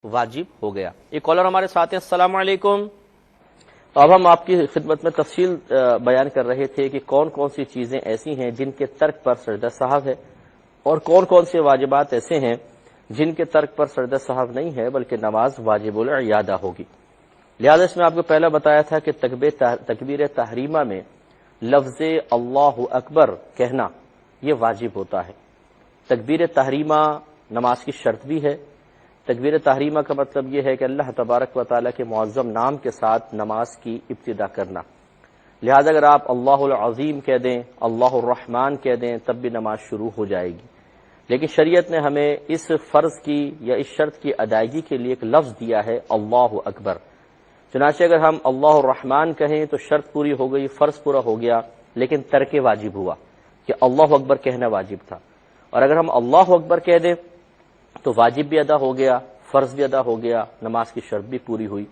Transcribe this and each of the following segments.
واجب ہو گیا۔ ایک کالر ہمارے ساتھ ہیں، السلام علیکم۔ تو اب ہم آپ کی خدمت میں تفصیل بیان کر رہے تھے کہ کون کون سی چیزیں ایسی ہیں جن کے ترک پر سجدہ سہو ہے، اور کون کون سے واجبات ایسے ہیں جن کے ترک پر سجدہ سہو نہیں ہے بلکہ نماز واجب العیادہ ہوگی۔ لہذا اس میں آپ کو پہلا بتایا تھا کہ تکبیر تحریمہ میں لفظ اللہ اکبر کہنا یہ واجب ہوتا ہے۔ تکبیر تحریمہ نماز کی شرط بھی ہے۔ تکبیر تحریمہ کا مطلب یہ ہے کہ اللہ تبارک و تعالیٰ کے معظم نام کے ساتھ نماز کی ابتدا کرنا۔ لہذا اگر آپ اللہ العظیم کہہ دیں، اللہ الرحمن کہہ دیں، تب بھی نماز شروع ہو جائے گی۔ لیکن شریعت نے ہمیں اس فرض کی یا اس شرط کی ادائیگی کے لیے ایک لفظ دیا ہے، اللہ اکبر۔ چنانچہ اگر ہم اللہ الرحمن کہیں تو شرط پوری ہو گئی، فرض پورا ہو گیا، لیکن ترک واجب ہوا کہ اللہ اکبر کہنا واجب تھا۔ اور اگر ہم اللہ اکبر کہہ دیں تو واجب بھی ادا ہو گیا، فرض بھی ادا ہو گیا، نماز کی شرط بھی پوری ہوئی۔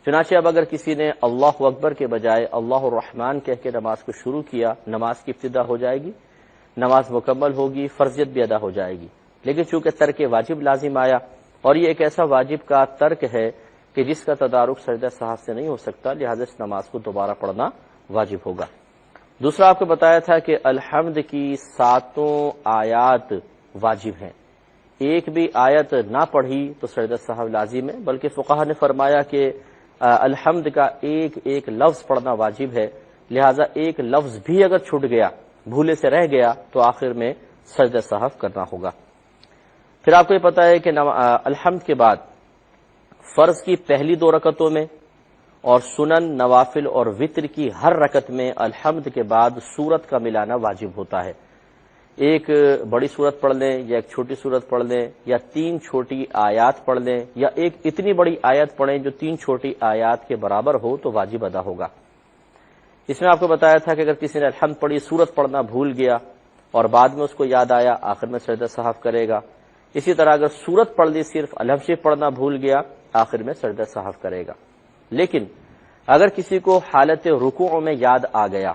چنانچہ اب اگر کسی نے اللہ اکبر کے بجائے اللہ الرحمن کہہ کے نماز کو شروع کیا، نماز کی ابتدا ہو جائے گی، نماز مکمل ہوگی، فرضیت بھی ادا ہو جائے گی۔ لیکن چونکہ ترک واجب لازم آیا، اور یہ ایک ایسا واجب کا ترک ہے کہ جس کا تدارک سجدہ سہو سے نہیں ہو سکتا، لہذا اس نماز کو دوبارہ پڑھنا واجب ہوگا۔ دوسرا آپ کو بتایا تھا کہ الحمد کی 7 آیات واجب ہیں۔ ایک بھی آیت نہ پڑھی تو سجدہ سہو لازم ہے، بلکہ فقہا نے فرمایا کہ الحمد کا ایک ایک لفظ پڑھنا واجب ہے، لہذا ایک لفظ بھی اگر چھوٹ گیا، بھولے سے رہ گیا، تو آخر میں سجدہ سہو کرنا ہوگا۔ پھر آپ کو یہ پتا ہے کہ الحمد کے بعد فرض کی پہلی 2 رکعتوں میں اور سنن، نوافل اور وتر کی ہر رکعت میں الحمد کے بعد سورت کا ملانا واجب ہوتا ہے۔ ایک بڑی سورت پڑھ لیں یا ایک چھوٹی سورت پڑھ لیں، یا 3 چھوٹی آیات پڑھ لیں، یا ایک اتنی بڑی آیت پڑھیں جو 3 چھوٹی آیات کے برابر ہو، تو واجب ادا ہوگا۔ اس میں آپ کو بتایا تھا کہ اگر کسی نے الحمد پڑھی، سورت پڑھنا بھول گیا اور بعد میں اس کو یاد آیا، آخر میں سجدہ سہو کرے گا۔ اسی طرح اگر سورت پڑھ لی، صرف الحمد شریف پڑھنا بھول گیا، آخر میں سجدہ سہو کرے گا۔ لیکن اگر کسی کو حالت رکوع میں یاد آ گیا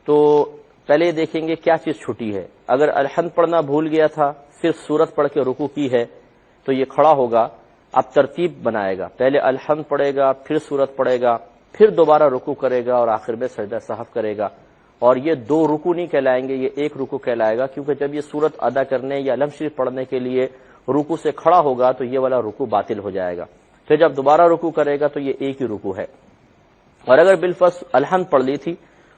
تو پہلے یہ دیکھیں گے کیا چیز چھٹی ہے۔ اگر الحمد پڑھنا بھول گیا تھا، صرف سورت پڑھ کے رکوع کی ہے، تو یہ کھڑا ہوگا، اب ترتیب بنائے گا، پہلے الحمد پڑھے گا، پھر سورت پڑھے گا، پھر دوبارہ رکوع کرے گا اور آخر میں سجدہ سہو کرے گا۔ اور یہ 2 رکوع نہیں کہلائیں گے، یہ ایک رکوع کہلائے گا، کیونکہ جب یہ سورت ادا کرنے یا الحمد شریف پڑھنے کے لیے رکوع سے کھڑا ہوگا تو یہ والا رکوع باطل ہو جائے گا۔ پھر جب دوبارہ رکوع کرے گا تو یہ ایک ہی رکوع ہے۔ اور اگر بالفرض الحمد پڑھ لی تھی،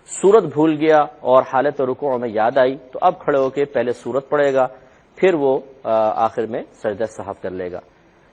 سورت بھول گیا اور حالت رکوع میں یاد آئی، تو اب کھڑے ہو کے پہلے سورت پڑھے گا، پھر وہ آخر میں سجدہ سہو کر لے گا۔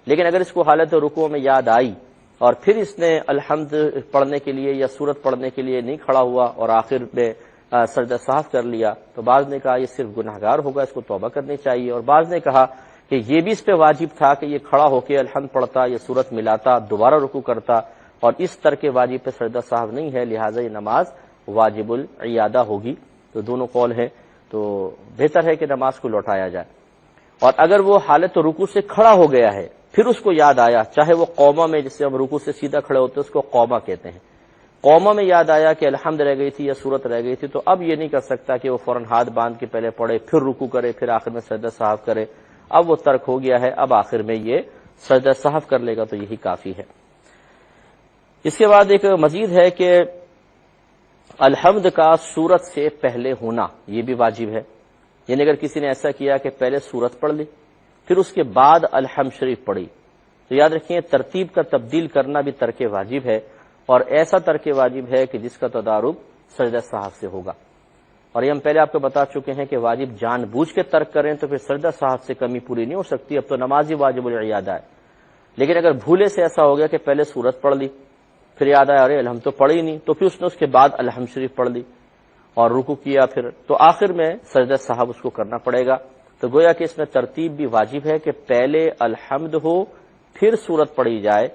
لیکن اگر اس کو حالت رکوع میں یاد آئی اور پھر اس نے الحمد پڑھنے کے لیے یا سورت پڑھنے کے لیے نہیں کھڑا ہوا اور آخر میں سجدہ سہو کر لیا، تو بعض نے کہا یہ صرف گناہگار ہوگا، اس کو توبہ کرنی چاہیے، اور بعض نے کہا کہ یہ بھی اس پہ واجب تھا کہ یہ کھڑا ہو کے الحمد پڑھتا یا سورت ملاتا، دوبارہ رکوع کرتا، اور اس ترک واجب پہ سجدہ سہو نہیں ہے، لہٰذا یہ نماز واجب العیادہ ہوگی۔ تو دونوں قول ہیں، تو بہتر ہے کہ نماز کو لوٹایا جائے۔ اور اگر وہ حالت رکوع سے کھڑا ہو گیا ہے، پھر اس کو یاد آیا، چاہے وہ قوما میں، جس سے ہم رکوع سے سیدھا کھڑے ہوتے ہیں اس کو قوما کہتے ہیں، قوما میں یاد آیا کہ الحمد رہ گئی تھی یا سورت رہ گئی تھی، تو اب یہ نہیں کر سکتا کہ وہ فوراً ہاتھ باندھ کے پہلے پڑھے، پھر رکوع کرے، پھر آخر میں سجدہ سہو کرے۔ اب وہ ترک ہو گیا ہے، اب آخر میں یہ سجدہ سہو کر لے گا تو یہی کافی ہے۔ اس کے بعد ایک مزید ہے کہ الحمد کا سورت سے پہلے ہونا یہ بھی واجب ہے۔ یعنی اگر کسی نے ایسا کیا کہ پہلے سورت پڑھ لی، پھر اس کے بعد الحمد شریف پڑھی، تو یاد رکھیں ترتیب کا تبدیل کرنا بھی ترک واجب ہے، اور ایسا ترک واجب ہے کہ جس کا تدارک سجدہ سہو سے ہوگا۔ اور یہ ہم پہلے آپ کو بتا چکے ہیں کہ واجب جان بوجھ کے ترک کریں تو پھر سجدہ سہو سے کمی پوری نہیں ہو سکتی، اب تو نماز ہی واجب العیادہ ہے۔ لیکن اگر بھولے سے ایسا ہو گیا کہ پہلے سورت پڑھ لی، پھر یاد آیا ارے الحمد تو پڑھی نہیں، تو پھر اس نے اس کے بعد الحمد شریف پڑھ لی اور رکوع کیا، پھر تو آخر میں سجدہ سہو اس کو کرنا پڑے گا۔ تو گویا کہ اس میں ترتیب بھی واجب ہے کہ پہلے الحمد ہو پھر سورت پڑھی جائے،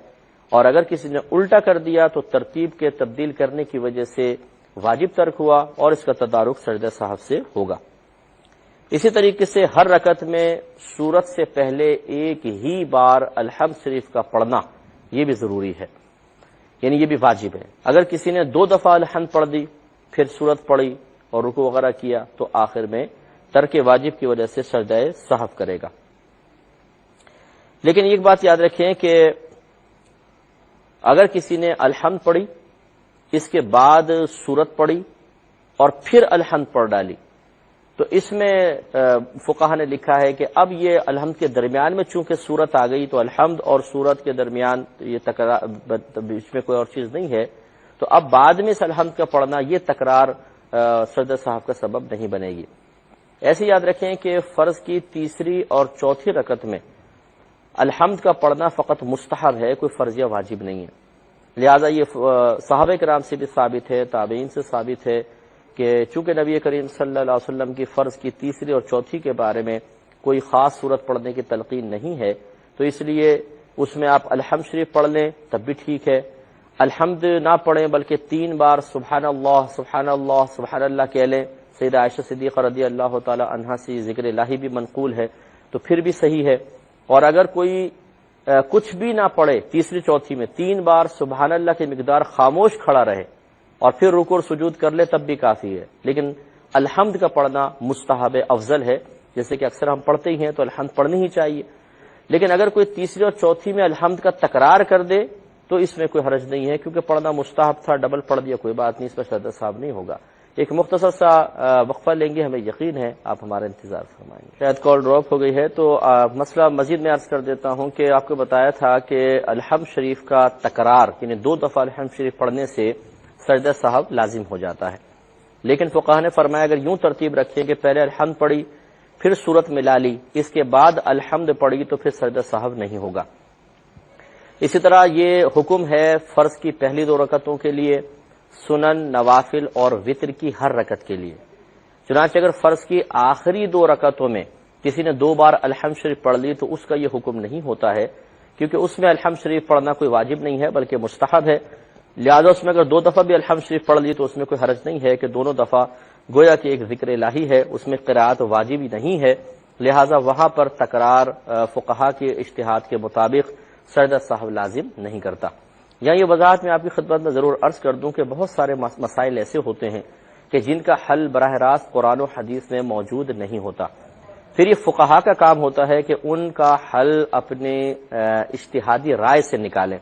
اور اگر کسی نے الٹا کر دیا تو ترتیب کے تبدیل کرنے کی وجہ سے واجب ترک ہوا اور اس کا تدارک سجدہ سہو سے ہوگا۔ اسی طریقے سے ہر رکعت میں سورت سے پہلے ایک ہی بار الحمد شریف کا پڑھنا یہ بھی ضروری ہے، یعنی یہ بھی واجب ہے۔ اگر کسی نے 2 دفعہ الحمد پڑھ دی، پھر سورت پڑھی اور رکوع وغیرہ کیا، تو آخر میں ترک واجب کی وجہ سے سجدہ سہو کرے گا۔ لیکن ایک بات یاد رکھیں کہ اگر کسی نے الحمد پڑھی، اس کے بعد سورت پڑھی اور پھر الحمد پڑھ ڈالی، تو اس میں فقہا نے لکھا ہے کہ اب یہ الحمد کے درمیان میں چونکہ سورت آ گئی تو الحمد اور سورت کے درمیان یہ تکرار، بیچ میں کوئی اور چیز نہیں ہے، تو اب بعد میں اس الحمد کا پڑھنا یہ تکرار سجدہ صاحب کا سبب نہیں بنے گی۔ ایسے یاد رکھیں کہ فرض کی تیسری اور چوتھی رکعت میں الحمد کا پڑھنا فقط مستحب ہے، کوئی فرضیہ واجب نہیں ہے۔ لہذا یہ صحابہ کرام سے بھی ثابت ہے، تابعین سے ثابت ہے کہ چونکہ نبی کریم صلی اللہ علیہ وسلم کی فرض کی تیسری اور چوتھی کے بارے میں کوئی خاص صورت پڑھنے کی تلقین نہیں ہے، تو اس لیے اس میں آپ الحمد شریف پڑھ لیں تب بھی ٹھیک ہے۔ الحمد نہ پڑھیں بلکہ 3 بار سبحان اللہ سبحان اللہ سبحان اللہ کہہ لیں، سیدہ عائشہ صدیقہ رضی اللہ تعالی عنہا سے ذکر الہی بھی منقول ہے، تو پھر بھی صحیح ہے۔ اور اگر کوئی کچھ بھی نہ پڑھے تیسری چوتھی میں 3 بار سبحان اللہ کی مقدار خاموش کھڑا رہے اور پھر رکوع اور سجود کر لے تب بھی کافی ہے، لیکن الحمد کا پڑھنا مستحب افضل ہے، جیسے کہ اکثر ہم پڑھتے ہی ہیں تو الحمد پڑھنی ہی چاہیے۔ لیکن اگر کوئی تیسری اور چوتھی میں الحمد کا تکرار کر دے تو اس میں کوئی حرج نہیں ہے، کیونکہ پڑھنا مستحب تھا، ڈبل پڑھ دیا کوئی بات نہیں، اس پر شرط صاحب نہیں ہوگا۔ ایک مختصر سا وقفہ لیں گے، ہمیں یقین ہے آپ ہمارا انتظار فرمائیں گے۔ شاید کال ڈراپ ہو گئی ہے تو مسئلہ مزید میں عرض کر دیتا ہوں کہ آپ کو بتایا تھا کہ الحمد شریف کا تکرار یعنی 2 دفعہ الحمد شریف پڑھنے سے سجدہ صاحب لازم ہو جاتا ہے، لیکن فقہا نے فرمایا اگر یوں ترتیب رکھیں کہ پہلے الحمد پڑھی پھر سورت ملا لی، اس کے بعد الحمد پڑھی تو پھر سجدہ صاحب نہیں ہوگا۔ اسی طرح یہ حکم ہے فرض کی پہلی 2 رکعتوں کے لیے، سنن، نوافل اور وتر کی ہر رکعت کے لیے۔ چنانچہ اگر فرض کی آخری 2 رکعتوں میں کسی نے 2 بار الحمد شریف پڑھ لی تو اس کا یہ حکم نہیں ہوتا ہے، کیونکہ اس میں الحمد شریف پڑھنا کوئی واجب نہیں ہے بلکہ مستحب ہے، لہذا اس میں اگر 2 دفعہ بھی الحمد شریف پڑھ لی تو اس میں کوئی حرج نہیں ہے کہ دونوں دفعہ گویا کہ ایک ذکر الہی ہے، اس میں قرأت واجب ہی نہیں ہے، لہذا وہاں پر تکرار فقہا کے اجتہاد کے مطابق سجدہ صاحب لازم نہیں کرتا۔ یہاں یہ وضاحت میں آپ کی خدمت میں ضرور عرض کر دوں کہ بہت سارے مسائل ایسے ہوتے ہیں کہ جن کا حل براہ راست قرآن و حدیث میں موجود نہیں ہوتا، پھر یہ فقہا کا کام ہوتا ہے کہ ان کا حل اپنے اجتہادی رائے سے نکالیں،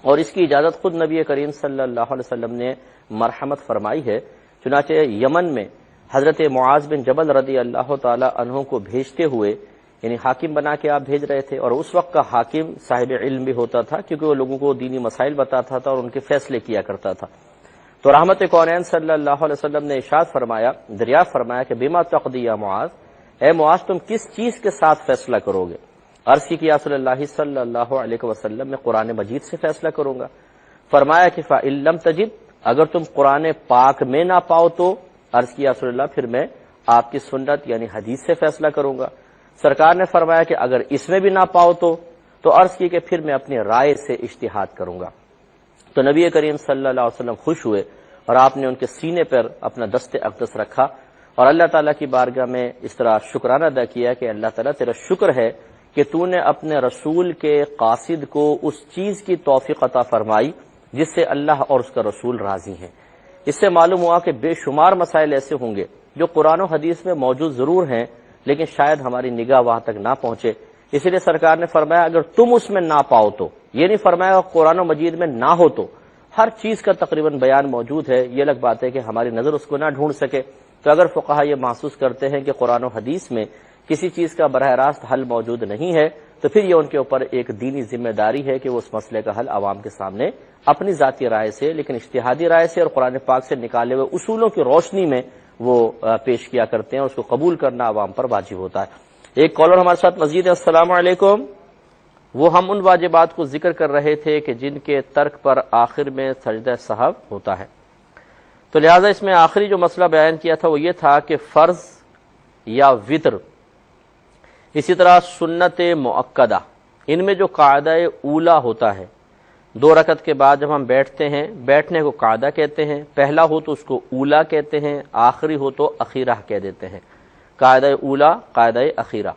اور اس کی اجازت خود نبی کریم صلی اللہ علیہ وسلم نے مرحمت فرمائی ہے۔ چنانچہ یمن میں حضرت معاذ بن جبل رضی اللہ تعالی عنہ کو بھیجتے ہوئے یعنی حاکم بنا کے آپ بھیج رہے تھے، اور اس وقت کا حاکم صاحب علم بھی ہوتا تھا کیونکہ وہ لوگوں کو دینی مسائل بتاتا تھا اور ان کے فیصلے کیا کرتا تھا، تو رحمت کونین صلی اللہ علیہ وسلم نے ارشاد فرمایا، دریافت فرمایا کہ بما تقضی یا معاذ، اے معاذ تم کس چیز کے ساتھ فیصلہ کرو گے؟ عرض کی کہ یا رسول اللہ صلی اللہ علیہ وسلم میں قرآن مجید سے فیصلہ کروں گا۔ فرمایا کہ فَإِن لَّمْ تَجِدْ، اگر تم قرآن پاک میں نہ پاؤ تو عرض کی یا رسول اللہ پھر میں آپ کی سنت یعنی حدیث سے فیصلہ کروں گا۔ سرکار نے فرمایا کہ اگر اس میں بھی نہ پاؤ تو عرض کی کہ پھر میں اپنی رائے سے اجتہاد کروں گا۔ تو نبی کریم صلی اللہ علیہ وسلم خوش ہوئے اور آپ نے ان کے سینے پر اپنا دست اقدس رکھا اور اللہ تعالیٰ کی بارگاہ میں اس طرح شکرانہ ادا کیا کہ اللہ تعالیٰ تیرا شکر ہے کہ تو نے اپنے رسول کے قاصد کو اس چیز کی توفیق عطا فرمائی جس سے اللہ اور اس کا رسول راضی ہیں۔ اس سے معلوم ہوا کہ بے شمار مسائل ایسے ہوں گے جو قرآن و حدیث میں موجود ضرور ہیں لیکن شاید ہماری نگاہ وہاں تک نہ پہنچے، اسی لیے سرکار نے فرمایا اگر تم اس میں نہ پاؤ تو، یہ نہیں فرمایا قرآن و مجید میں نہ ہو تو، ہر چیز کا تقریباً بیان موجود ہے، یہ الگ بات ہے کہ ہماری نظر اس کو نہ ڈھونڈ سکے۔ تو اگر فقہا یہ محسوس کرتے ہیں کہ قرآن و حدیث میں کسی چیز کا براہ راست حل موجود نہیں ہے تو پھر یہ ان کے اوپر ایک دینی ذمہ داری ہے کہ وہ اس مسئلے کا حل عوام کے سامنے اپنی ذاتی رائے سے لیکن اجتہادی رائے سے اور قرآن پاک سے نکالے ہوئے اصولوں کی روشنی میں وہ پیش کیا کرتے ہیں، اس کو قبول کرنا عوام پر واجب ہوتا ہے۔ ایک کالر ہمارے ساتھ مزید ہے، السلام علیکم۔ وہ ہم ان واجبات کو ذکر کر رہے تھے کہ جن کے ترک پر آخر میں سجدہ سہو ہوتا ہے، تو لہٰذا اس میں آخری جو مسئلہ بیان کیا تھا وہ یہ تھا کہ فرض یا وتر، اسی طرح سنت مؤکدہ، ان میں جو قاعدہ اولا ہوتا ہے، 2 رکعت کے بعد جب ہم بیٹھتے ہیں، بیٹھنے کو قاعدہ کہتے ہیں، پہلا ہو تو اس کو اولا کہتے ہیں، آخری ہو تو اخیرہ کہہ دیتے ہیں، قاعدہ اولا، قاعدہ اخیرہ۔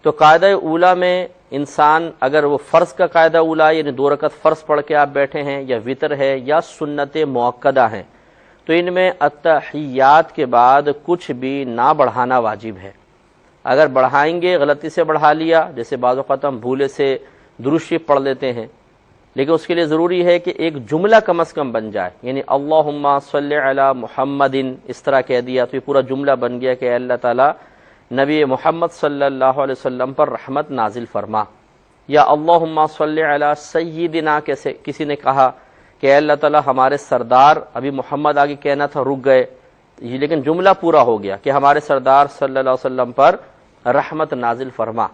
تو قاعدہ اولا میں انسان اگر وہ فرض کا قاعدہ اولا یعنی 2 رکعت فرض پڑھ کے آپ بیٹھے ہیں یا وتر ہے یا سنت مؤکدہ ہیں تو ان میں التحیات کے بعد کچھ بھی نہ بڑھانا واجب ہے، اگر بڑھائیں گے غلطی سے بڑھا لیا، جیسے بعض اوقات ہم بھولے سے درود شریف پڑھ لیتے ہیں، لیکن اس کے لیے ضروری ہے کہ ایک جملہ کم از کم بن جائے، یعنی اللہم صلی علی محمد اس طرح کہہ دیا تو یہ پورا جملہ بن گیا کہ اللہ تعالیٰ نبی محمد صلی اللہ علیہ وسلم پر رحمت نازل فرما، یا اللہم صلی علی سیدنا کیسے کسی نے کہا کہ اللہ تعالیٰ ہمارے سردار، ابھی محمد آگے کہنا تھا رک گئے، لیکن جملہ پورا ہو گیا کہ ہمارے سردار صلی اللہ علیہ وسلم پر رحمت نازل فرما۔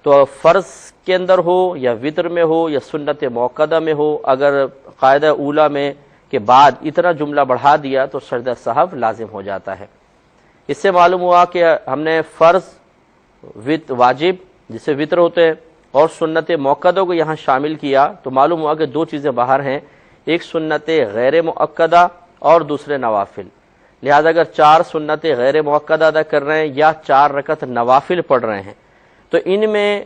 تو فرض کے اندر ہو یا وطر میں ہو یا سنت موقدہ میں ہو، اگر قاعدہ اولیٰ میں کے بعد اتنا جملہ بڑھا دیا تو سجدہ سہو لازم ہو جاتا ہے۔ اس سے معلوم ہوا کہ ہم نے فرض، واجب جسے وطر ہوتے ہیں، اور سنت موقدہ کو یہاں شامل کیا تو معلوم ہوا کہ دو چیزیں باہر ہیں، ایک سنت غیر مؤکدہ اور دوسرے نوافل۔ لہذا اگر 4 سنت غیر مؤکدہ ادا کر رہے ہیں یا 4 رکعت نوافل پڑھ رہے ہیں تو ان میں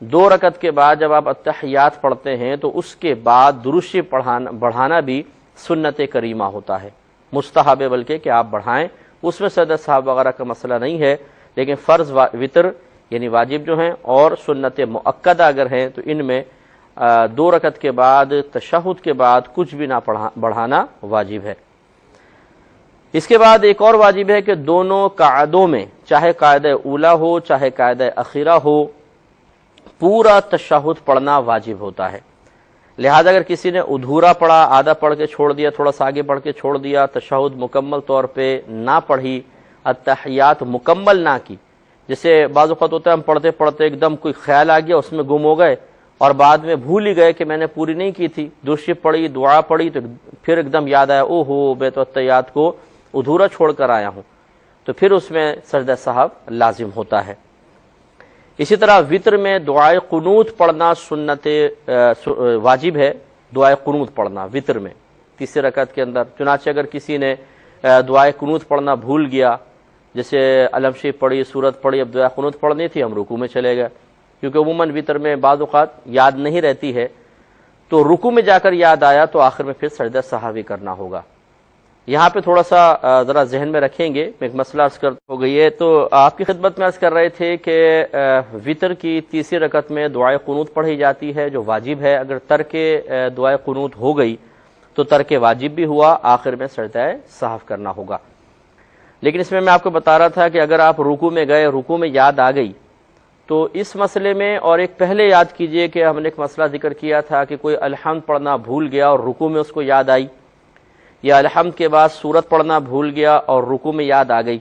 2 رکعت کے بعد جب آپ اتحیات پڑھتے ہیں تو اس کے بعد درود شریف بڑھانا بھی سنت کریمہ ہوتا ہے، مستحب ہے بلکہ کہ آپ بڑھائیں، اس میں سجدہ سہو وغیرہ کا مسئلہ نہیں ہے، لیکن فرض وطر یعنی واجب جو ہیں اور سنت مؤکدہ اگر ہیں تو ان میں 2 رکعت کے بعد تشہد کے بعد کچھ بھی نہ بڑھانا واجب ہے۔ اس کے بعد ایک اور واجب ہے کہ دونوں قعدوں میں، چاہے قاعدہ اولیٰ ہو چاہے قاعدہ اخیرہ ہو، پورا تشہد پڑھنا واجب ہوتا ہے۔ لہذا اگر کسی نے ادھورا پڑھا، آدھا پڑھ کے چھوڑ دیا، تھوڑا سا آگے پڑھ کے چھوڑ دیا، تشہد مکمل طور پہ نہ پڑھی، اتحیات مکمل نہ کی، جیسے بعض اوقات ہوتا ہے ہم پڑھتے پڑھتے ایک دم کوئی خیال آ گیا، اس میں گم ہو گئے اور بعد میں بھول ہی گئے کہ میں نے پوری نہیں کی تھی، درود شریف پڑھی، دعا پڑھی تو پھر ایک دم یاد آیا او ہو میں تو اتحیات کو ادھورا چھوڑ کر آیا ہوں، تو پھر اس میں سجدہ سہو لازم ہوتا ہے۔ اسی طرح وطر میں دعائے قنوت پڑھنا سنت واجب ہے، دعائے قنوت پڑھنا وطر میں 3 رکعت کے اندر۔ چنانچہ اگر کسی نے دعائے قنوت پڑھنا بھول گیا، جیسے علم شریف پڑھی، سورت پڑھی، اب دعائے قنوت پڑھنی تھی، ہم رکوع میں چلے گئے، کیونکہ عموماً وطر میں بعض اوقات یاد نہیں رہتی ہے، تو رکوع میں جا کر یاد آیا تو آخر میں پھر سجدہ سہو کرنا ہوگا۔ یہاں پہ تھوڑا سا ذرا ذہن میں رکھیں گے، ایک مسئلہ عرض کر ہو گئی ہے، تو آپ کی خدمت میں عرض کر رہے تھے کہ وطر کی 3 رکعت میں دعائے قنوت پڑھی جاتی ہے جو واجب ہے، اگر ترک دعائے قنوت ہو گئی تو ترک واجب بھی ہوا، آخر میں سجدہ سہو کرنا ہوگا۔ لیکن اس میں آپ کو بتا رہا تھا کہ اگر آپ رکوع میں گئے، رکوع میں یاد آ گئی تو اس مسئلے میں، اور ایک پہلے یاد کیجئے کہ ہم نے ایک مسئلہ ذکر کیا تھا کہ کوئی الحمد پڑھنا بھول گیا اور رکوع میں اس کو یاد آئی، یا الحمد کے بعد سورت پڑھنا بھول گیا اور رکوع میں یاد آ گئی،